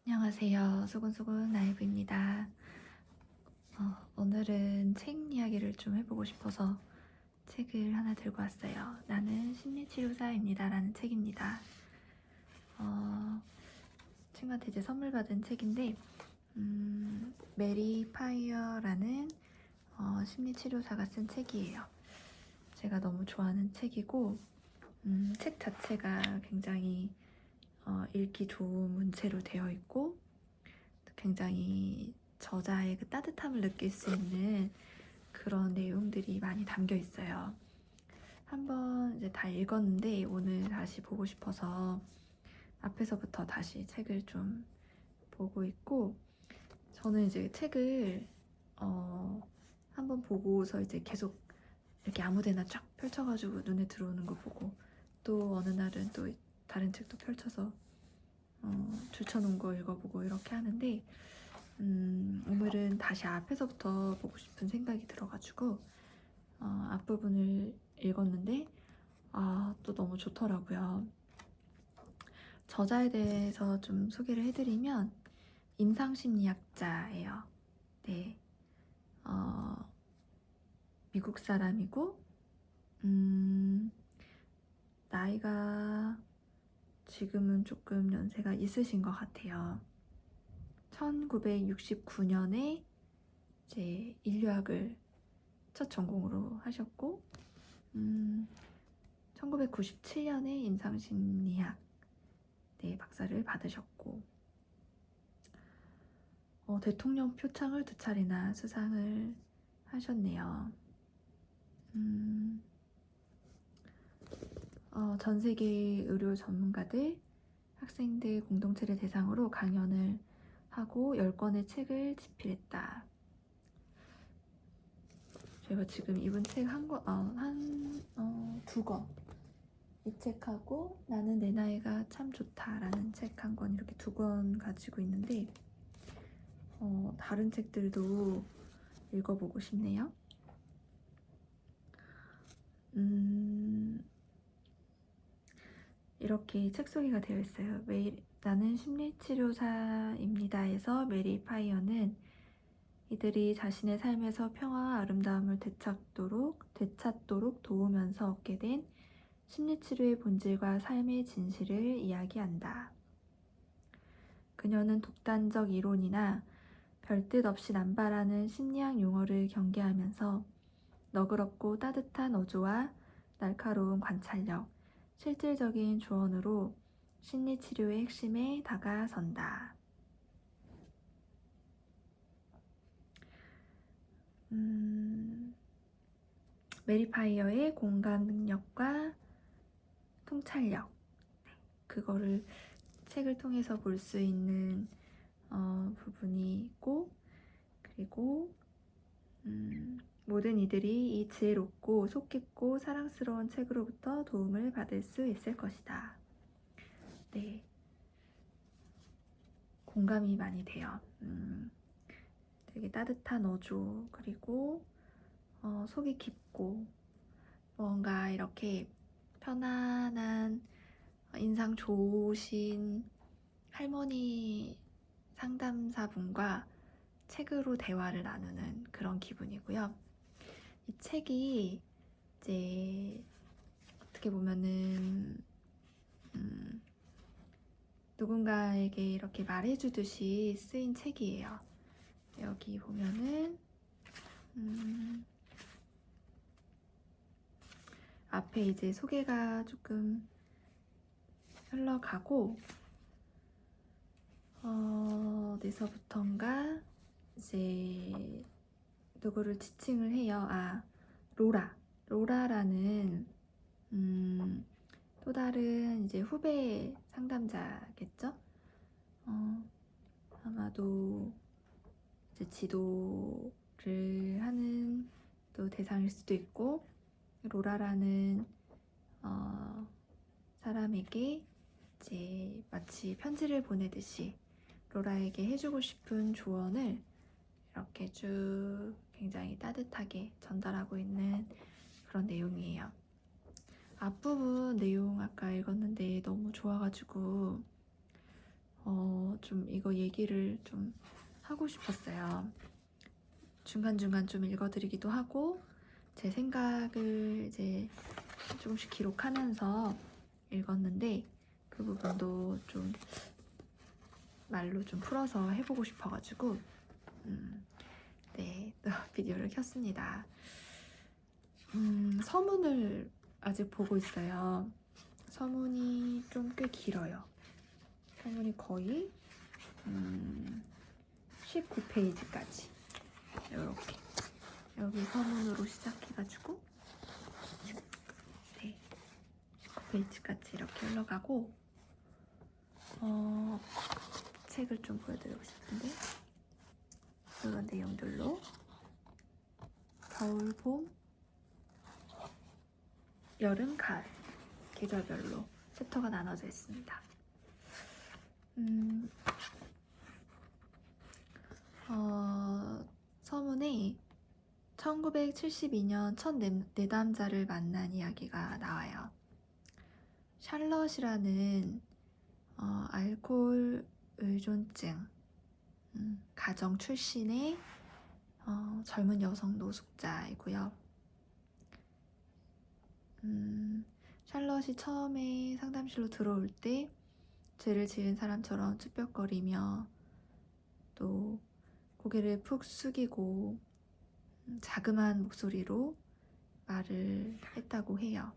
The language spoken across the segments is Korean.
안녕하세요. 수근수근 라이브입니다. 오늘은 책 이야기를 좀 해보고 싶어서 책을 하나 들고 왔어요. 나는 심리치료사입니다 라는 책입니다. 친구한테 이제 선물 받은 책인데 메리 파이어라는 심리치료사가 쓴 책이에요. 제가 너무 좋아하는 책이고 책 자체가 굉장히 읽기 좋은 문체로 되어 있고 굉장히 저자의 그 따뜻함을 느낄 수 있는 그런 내용들이 많이 담겨 있어요. 한번 이제 다 읽었는데 오늘 다시 보고 싶어서 앞에서부터 다시 책을 좀 보고 있고, 저는 이제 책을 한번 보고서 이제 계속 이렇게 아무데나 쫙 펼쳐가지고 눈에 들어오는 거 보고, 또 어느 날은 또 다른 책도 펼쳐서 줄쳐놓은 거 읽어보고 이렇게 하는데, 오늘은 다시 앞에서부터 보고 싶은 생각이 들어가지고 앞부분을 읽었는데 또 너무 좋더라고요. 저자에 대해서 좀 소개를 해드리면 임상심리학자예요. 네, 미국 사람이고 나이가 지금은 조금 연세가 있으신 것 같아요. 1969년에 이제 인류학을 첫 전공으로 하셨고 1997년에 임상심리학 박사를 받으셨고 대통령 표창을 2차례나 수상을 하셨네요. 전 세계 의료 전문가들, 학생들 공동체를 대상으로 강연을 하고 10권의 책을 집필했다. 제가 지금 입은 책 두 권. 이 책하고 나는 내 나이가 참 좋다라는 책 한 권, 이렇게 2권 가지고 있는데 다른 책들도 읽어보고 싶네요. 이렇게 책 소개가 되어 있어요. 나는 심리치료사입니다에서 메리 파이어는 이들이 자신의 삶에서 평화와 아름다움을 되찾도록 도우면서 얻게 된 심리치료의 본질과 삶의 진실을 이야기한다. 그녀는 독단적 이론이나 별뜻 없이 남발하는 심리학 용어를 경계하면서 너그럽고 따뜻한 어조와 날카로운 관찰력, 실질적인 조언으로 심리치료의 핵심에 다가선다. 메리 파이어의 공감 능력과 통찰력, 그거를 책을 통해서 볼 수 있는 부분이 있고, 그리고 모든 이들이 이 지혜롭고 속 깊고 사랑스러운 책으로부터 도움을 받을 수 있을 것이다. 네, 공감이 많이 돼요. 되게 따뜻한 어조, 그리고 속이 깊고 뭔가 이렇게 편안한 인상 좋으신 할머니 상담사분과 책으로 대화를 나누는 그런 기분이고요. 이 책이 이제 어떻게 보면은 누군가에게 이렇게 말해주듯이 쓰인 책이에요. 여기 보면은 앞에 이제 소개가 조금 흘러가고 어디서부턴가 이제 누구를 지칭을 해요. 로라라는 또 다른 이제 후배 상담자겠죠? 아마도 이제 지도를 하는 또 대상일 수도 있고, 로라라는 사람에게 이제 마치 편지를 보내듯이 로라에게 해주고 싶은 조언을 이렇게 쭉 굉장히 따뜻하게 전달하고 있는 그런 내용이에요. 앞부분 내용 아까 읽었는데 너무 좋아가지고 좀 이거 얘기를 좀 하고 싶었어요. 중간중간 좀 읽어드리기도 하고 제 생각을 이제 조금씩 기록하면서 읽었는데 그 부분도 좀 말로 좀 풀어서 해보고 싶어가지고 네, 또 비디오를 켰습니다. 서문을 아직 보고 있어요. 서문이 좀 꽤 길어요. 서문이 거의 19페이지까지 이렇게 여기 서문으로 시작해가지고 네, 19페이지까지 이렇게 흘러가고 책을 좀 보여드리고 싶은데 이런 내용들로 겨울, 봄, 여름, 가을 계절별로 챕터가 나눠져 있습니다. 서문에 1972년 첫 내담자를 만난 이야기가 나와요. 샬럿이라는 알코올 의존증 가정 출신의 젊은 여성 노숙자이고요. 샬럿이 처음에 상담실로 들어올 때 죄를 지은 사람처럼 쭈뼛거리며 또 고개를 푹 숙이고 자그마한 목소리로 말을 했다고 해요.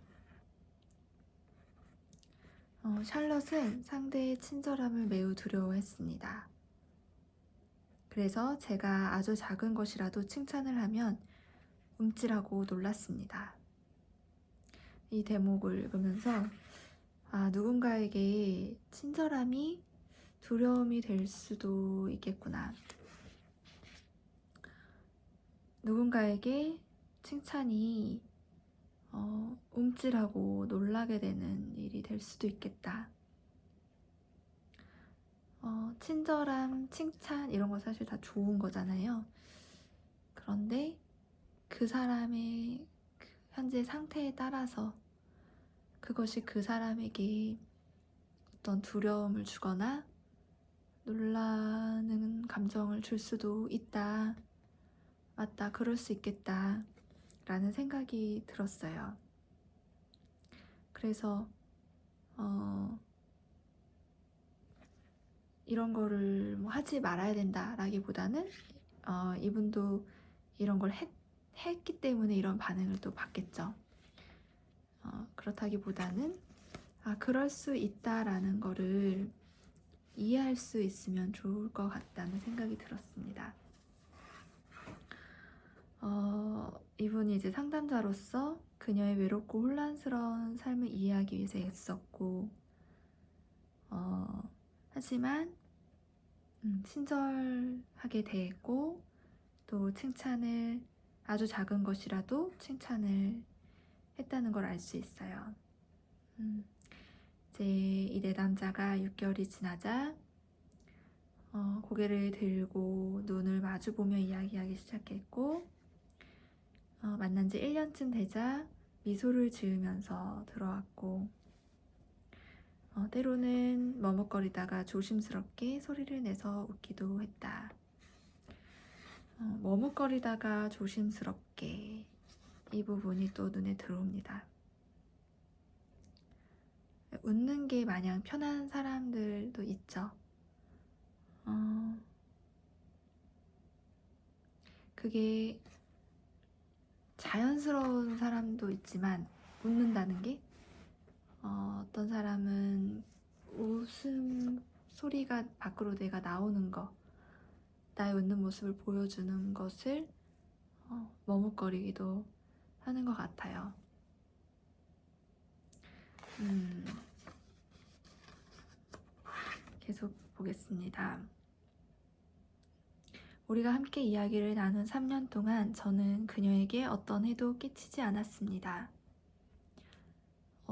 샬럿은 상대의 친절함을 매우 두려워했습니다. 그래서 제가 아주 작은 것이라도 칭찬을 하면 움찔하고 놀랐습니다. 이 대목을 읽으면서 누군가에게 친절함이 두려움이 될 수도 있겠구나. 누군가에게 칭찬이 움찔하고 놀라게 되는 일이 될 수도 있겠다. 친절함, 칭찬 이런 거 사실 다 좋은 거잖아요. 그런데 그 사람의 현재 상태에 따라서 그것이 그 사람에게 어떤 두려움을 주거나 놀라는 감정을 줄 수도 있다. 맞다, 그럴 수 있겠다 라는 생각이 들었어요. 그래서 이런 거를 뭐 하지 말아야 된다 라기보다는 이분도 이런 걸 했기 때문에 이런 반응을 또 받겠죠. 그렇다기보다는 그럴 수 있다라는 거를 이해할 수 있으면 좋을 것 같다는 생각이 들었습니다. 이분이 이제 상담자로서 그녀의 외롭고 혼란스러운 삶을 이해하기 위해서 애썼고 하지만 친절하게 대했고 또 칭찬을 아주 작은 것이라도 칭찬을 했다는 걸 알 수 있어요. 이제 이 내담자가 6개월이 지나자 고개를 들고 눈을 마주보며 이야기하기 시작했고 만난 지 1년쯤 되자 미소를 지으면서 들어왔고 때로는 머뭇거리다가 조심스럽게 소리를 내서 웃기도 했다. 머뭇거리다가 조심스럽게 이 부분이 또 눈에 들어옵니다. 웃는 게 마냥 편한 사람들도 있죠. 그게 자연스러운 사람도 있지만 웃는다는 게 어떤 사람은 웃음 소리가 밖으로 내가 나오는 거, 나의 웃는 모습을 보여주는 것을 머뭇거리기도 하는 것 같아요. 계속 보겠습니다. 우리가 함께 이야기를 나눈 3년 동안 저는 그녀에게 어떤 해도 끼치지 않았습니다.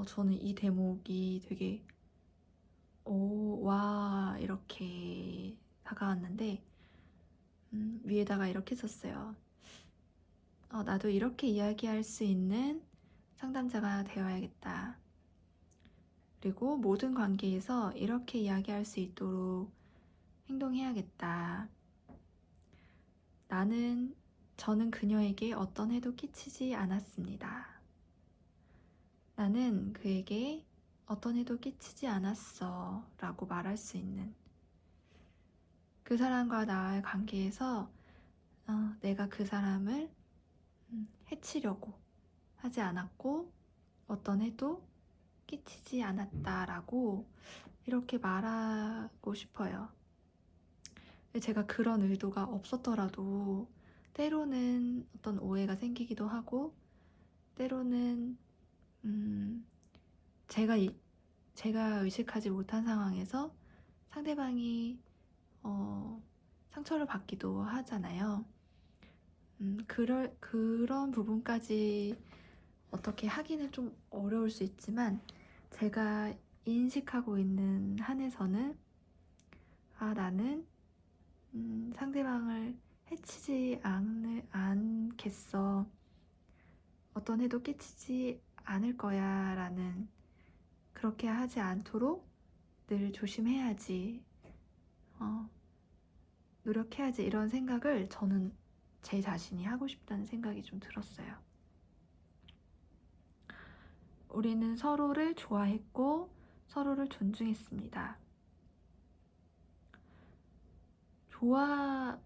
저는 이 대목이 되게 와 이렇게 다가왔는데 위에다가 이렇게 썼어요. 나도 이렇게 이야기할 수 있는 상담자가 되어야겠다. 그리고 모든 관계에서 이렇게 이야기할 수 있도록 행동해야겠다. 저는 그녀에게 어떤 해도 끼치지 않았습니다. 나는 그에게 어떤 해도 끼치지 않았어 라고 말할 수 있는, 그 사람과 나의 관계에서 내가 그 사람을 해치려고 하지 않았고 어떤 해도 끼치지 않았다라고 이렇게 말하고 싶어요. 제가 그런 의도가 없었더라도 때로는 어떤 오해가 생기기도 하고, 때로는 제가 의식하지 못한 상황에서 상대방이 상처를 받기도 하잖아요. 그런 부분까지 어떻게 하기는 좀 어려울 수 있지만, 제가 인식하고 있는 한에서는 나는 상대방을 해치지 않겠어. 어떤 해도 끼치지 않을 거야 라는, 그렇게 하지 않도록 늘 조심해야지, 노력해야지, 이런 생각을 저는 제 자신이 하고 싶다는 생각이 좀 들었어요. 우리는 서로를 좋아했고 서로를 존중했습니다. 좋아했고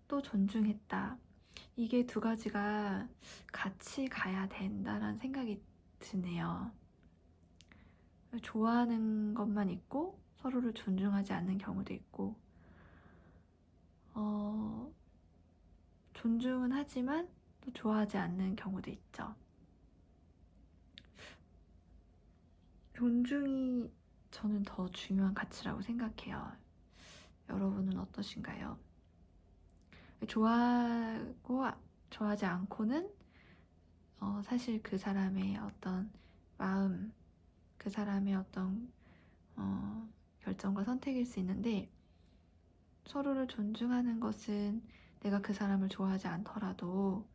또 존중했다. 이게 두 가지가 같이 가야 된다라는 생각이 드네요. 좋아하는 것만 있고 서로를 존중하지 않는 경우도 있고, 존중은 하지만 또 좋아하지 않는 경우도 있죠. 존중이 저는 더 중요한 가치라고 생각해요. 여러분은 어떠신가요? 좋아하고 좋아하지 않고는 사실 그 사람의 어떤 마음, 그 사람의 어떤 결정과 선택일 수 있는데, 서로를 존중하는 것은 내가 그 사람을 좋아하지 않더라도,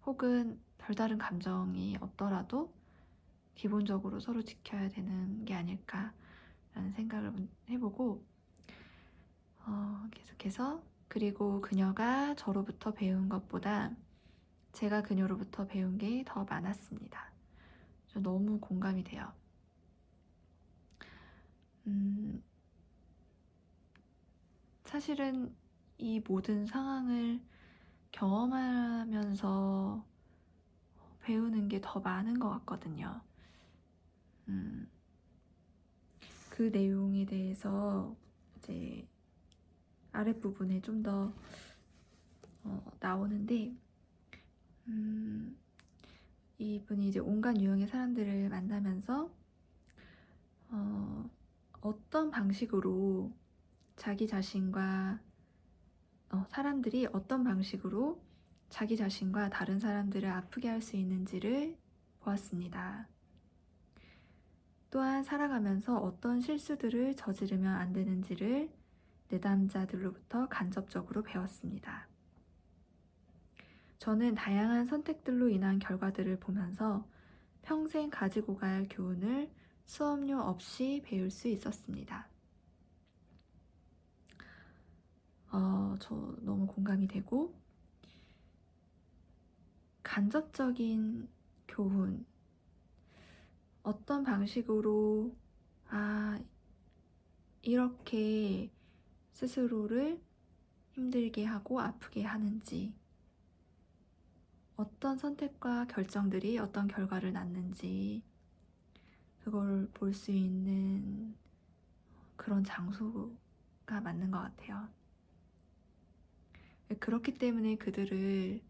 혹은 별다른 감정이 없더라도 기본적으로 서로 지켜야 되는 게 아닐까라는 생각을 해보고, 계속해서, 그리고 그녀가 저로부터 배운 것보다 제가 그녀로부터 배운 게 더 많았습니다. 저 너무 공감이 돼요. 사실은 이 모든 상황을 경험하면서 배우는 게 더 많은 것 같거든요. 그 내용에 대해서 이제 아랫부분에 좀 더 나오는데, 이분이 이제 온갖 유형의 사람들을 만나면서 어떤 방식으로 자기 자신과 사람들이 어떤 방식으로 자기 자신과 다른 사람들을 아프게 할 수 있는지를 보았습니다. 또한 살아가면서 어떤 실수들을 저지르면 안 되는지를 내담자들로부터 간접적으로 배웠습니다. 저는 다양한 선택들로 인한 결과들을 보면서 평생 가지고 갈 교훈을 수업료 없이 배울 수 있었습니다. 저 너무 공감이 되고, 간접적인 교훈, 어떤 방식으로 이렇게 스스로를 힘들게 하고 아프게 하는지, 어떤 선택과 결정들이 어떤 결과를 낳는지, 그걸 볼 수 있는 그런 장소가 맞는 것 같아요. 그렇기 때문에 그들을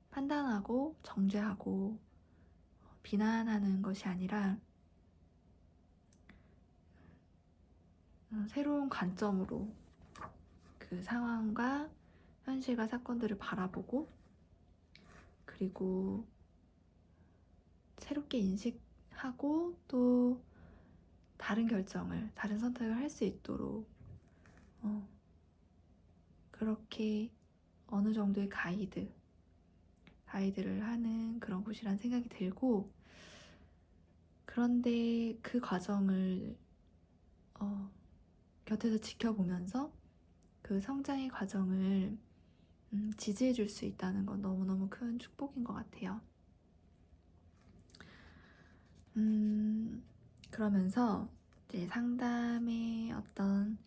판단하고 정죄하고 비난하는 것이 아니라, 새로운 관점으로 그 상황과 현실과 사건들을 바라보고, 그리고 새롭게 인식하고 또 다른 결정을, 다른 선택을 할 수 있도록 그렇게 어느 정도의 가이드를 하는 그런 곳이란 생각이 들고, 그런데 그 과정을 곁에서 지켜보면서 그 성장의 과정을 지지해 줄 수 있다는 건 너무너무 큰 축복인 것 같아요. 그러면서 이제 상담의 어떤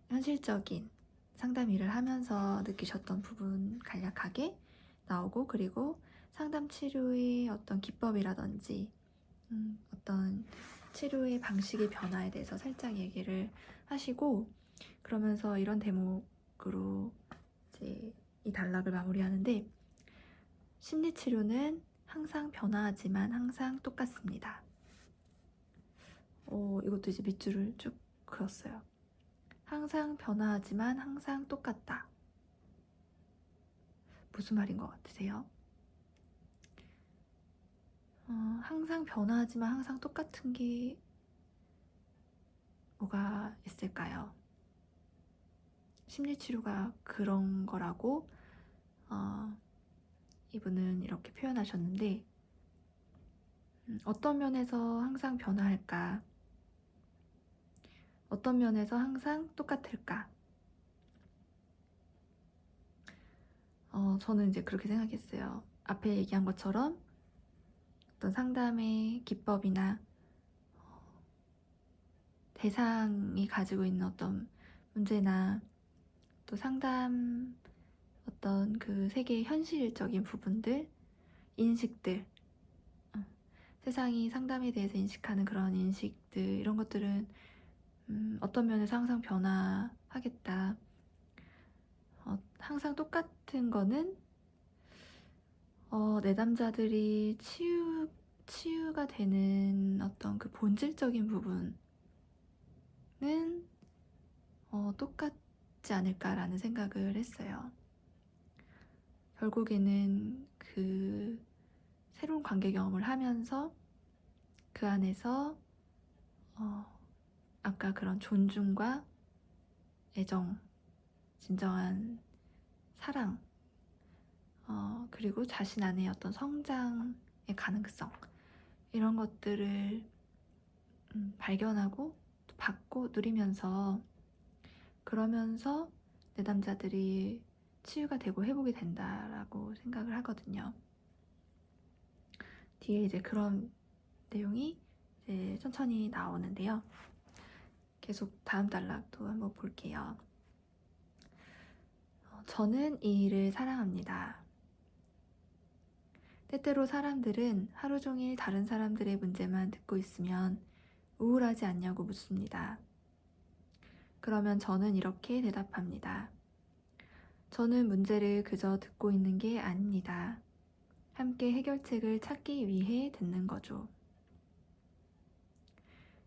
현실적인 상담 일을 하면서 느끼셨던 부분 간략하게 나오고, 그리고 상담 치료의 어떤 기법이라든지 어떤 치료의 방식의 변화에 대해서 살짝 얘기를 하시고, 그러면서 이런 대목으로 이제 이 단락을 마무리하는데, 심리치료는 항상 변화하지만 항상 똑같습니다. 이것도 이제 밑줄을 쭉 그었어요. 항상 변화하지만 항상 똑같다. 무슨 말인 것 같으세요? 항상 변화하지만 항상 똑같은 게 뭐가 있을까요? 심리치료가 그런 거라고 이분은 이렇게 표현하셨는데, 어떤 면에서 항상 변화할까? 어떤 면에서 항상 똑같을까? 저는 이제 그렇게 생각했어요. 앞에 얘기한 것처럼 어떤 상담의 기법이나 대상이 가지고 있는 어떤 문제나 또 상담 어떤 그 세계의 현실적인 부분들, 인식들, 세상이 상담에 대해서 인식하는 그런 인식들, 이런 것들은 어떤 면에서 항상 변화하겠다. 항상 똑같은 거는 내담자들이 치유가 되는 어떤 그 본질적인 부분은 똑같지 않을까라는 생각을 했어요. 결국에는 그 새로운 관계 경험을 하면서 그 안에서 아까 그런 존중과 애정, 진정한 사랑, 그리고 자신 안의 어떤 성장의 가능성, 이런 것들을 발견하고 또 받고 누리면서, 그러면서 내담자들이 치유가 되고 회복이 된다라고 생각을 하거든요. 뒤에 이제 그런 내용이 이제 천천히 나오는데요. 계속 다음 단락도 한번 볼게요. 저는 이 일을 사랑합니다. 때때로 사람들은 하루 종일 다른 사람들의 문제만 듣고 있으면 우울하지 않냐고 묻습니다. 그러면 저는 이렇게 대답합니다. 저는 문제를 그저 듣고 있는 게 아닙니다. 함께 해결책을 찾기 위해 듣는 거죠.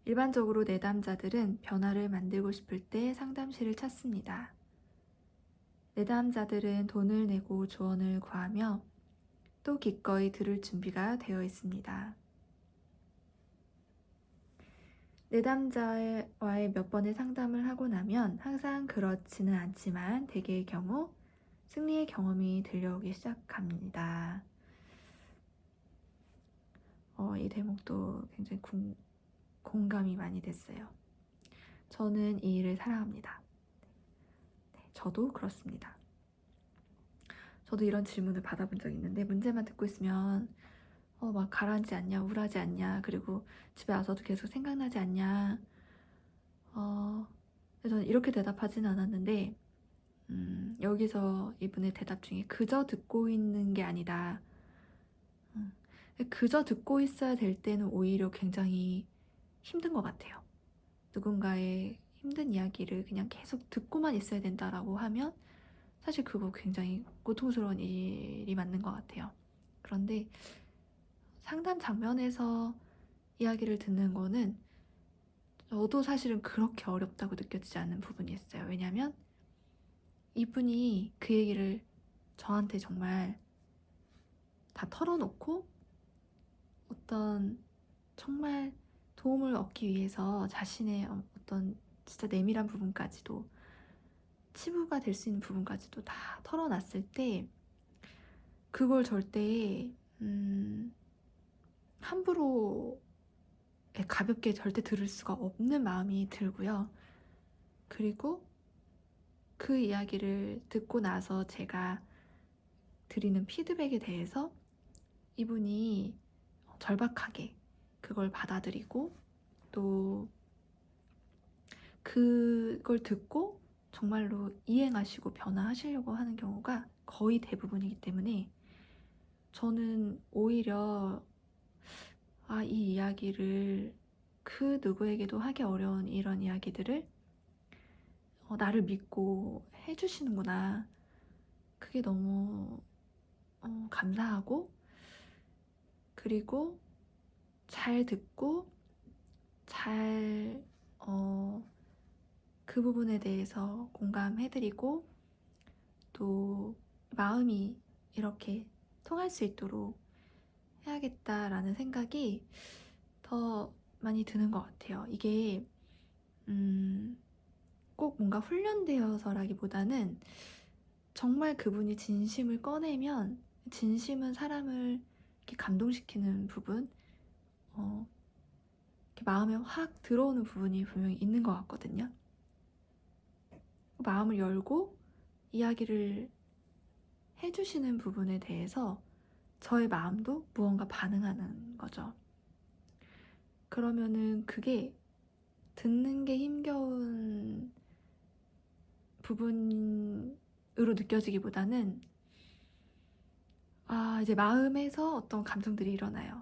일반적으로 내담자들은 변화를 만들고 싶을 때 상담실을 찾습니다. 내담자들은 돈을 내고 조언을 구하며 또 기꺼이 들을 준비가 되어 있습니다. 내담자와의 몇 번의 상담을 하고 나면 항상 그렇지는 않지만 대개의 경우 승리의 경험이 들려오기 시작합니다. 이 대목도 굉장히 공감이 많이 됐어요. 저는 이 일을 사랑합니다. 네, 저도 그렇습니다. 저도 이런 질문을 받아본 적이 있는데, 문제만 듣고 있으면 막 가라앉지 않냐, 우울하지 않냐, 그리고 집에 와서도 계속 생각나지 않냐. 저는 이렇게 대답하진 않았는데, 여기서 이분의 대답 중에 그저 듣고 있는 게 아니다. 그저 듣고 있어야 될 때는 오히려 굉장히 힘든 것 같아요. 누군가의 힘든 이야기를 그냥 계속 듣고만 있어야 된다라고 하면 사실 그거 굉장히 고통스러운 일이 맞는 것 같아요. 그런데 상담 장면에서 이야기를 듣는 거는 저도 사실은 그렇게 어렵다고 느껴지지 않는 부분이 있어요. 왜냐하면 이분이 그 얘기를 저한테 정말 다 털어놓고 어떤 정말 도움을 얻기 위해서 자신의 어떤 진짜 내밀한 부분까지도, 치부가 될 수 있는 부분까지도 다 털어놨을 때 그걸 절대 함부로 가볍게 절대 들을 수가 없는 마음이 들고요. 그리고 그 이야기를 듣고 나서 제가 드리는 피드백에 대해서 이분이 절박하게 그걸 받아들이고 또 그걸 듣고 정말로 이행하시고 변화하시려고 하는 경우가 거의 대부분이기 때문에 저는 오히려 이 이야기를 그 누구에게도 하기 어려운 이런 이야기들을 나를 믿고 해주시는구나. 그게 너무 감사하고, 그리고 잘 듣고 잘 그 부분에 대해서 공감해드리고 또 마음이 이렇게 통할 수 있도록 해야겠다라는 생각이 더 많이 드는 것 같아요. 이게 꼭 뭔가 훈련되어서라기보다는 정말 그분이 진심을 꺼내면 진심은 사람을 이렇게 감동시키는 부분, 이렇게 마음에 확 들어오는 부분이 분명히 있는 것 같거든요. 마음을 열고 이야기를 해주시는 부분에 대해서 저의 마음도 무언가 반응하는 거죠. 그러면은 그게 듣는 게 힘겨운 부분으로 느껴지기보다는 이제 마음에서 어떤 감정들이 일어나요.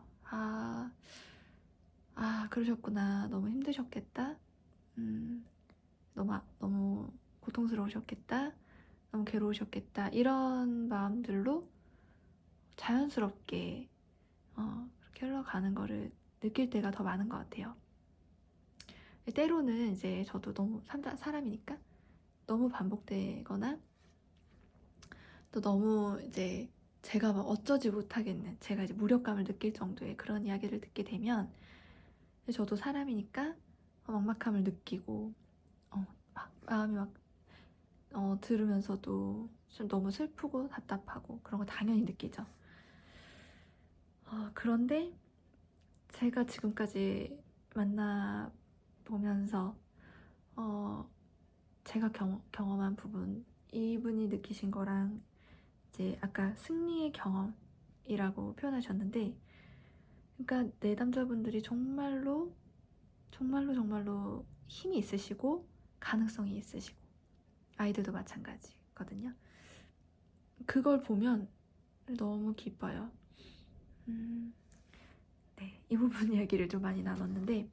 그러셨구나. 너무 힘드셨겠다. 너무 고통스러우셨겠다. 너무 괴로우셨겠다. 이런 마음들로 자연스럽게 그렇게 흘러가는 거를 느낄 때가 더 많은 것 같아요. 때로는 이제 저도 너무 사람이니까 너무 반복되거나 또 너무 이제 제가 막 어쩌지 못하겠는, 제가 이제 무력감을 느낄 정도의 그런 이야기를 듣게 되면 저도 사람이니까 막막함을 느끼고 막 마음이 막 들으면서도 좀 너무 슬프고 답답하고 그런 거 당연히 느끼죠. 그런데 제가 지금까지 만나보면서 제가 경험한 부분, 이분이 느끼신 거랑 이제 아까 승리의 경험이라고 표현하셨는데, 그러니까 내담자분들이 정말로 힘이 있으시고 가능성이 있으시고 아이들도 마찬가지거든요. 그걸 보면 너무 기뻐요. 네, 이 부분 이야기를 좀 많이 나눴는데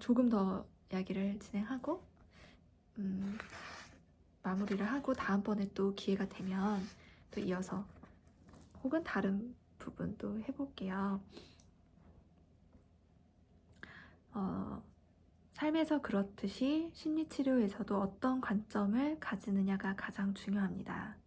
조금 더 이야기를 진행하고 마무리를 하고 다음번에 또 기회가 되면 또 이어서 혹은 다른 부분도 해볼게요. 삶에서 그렇듯이 심리치료에서도 어떤 관점을 가지느냐가 가장 중요합니다.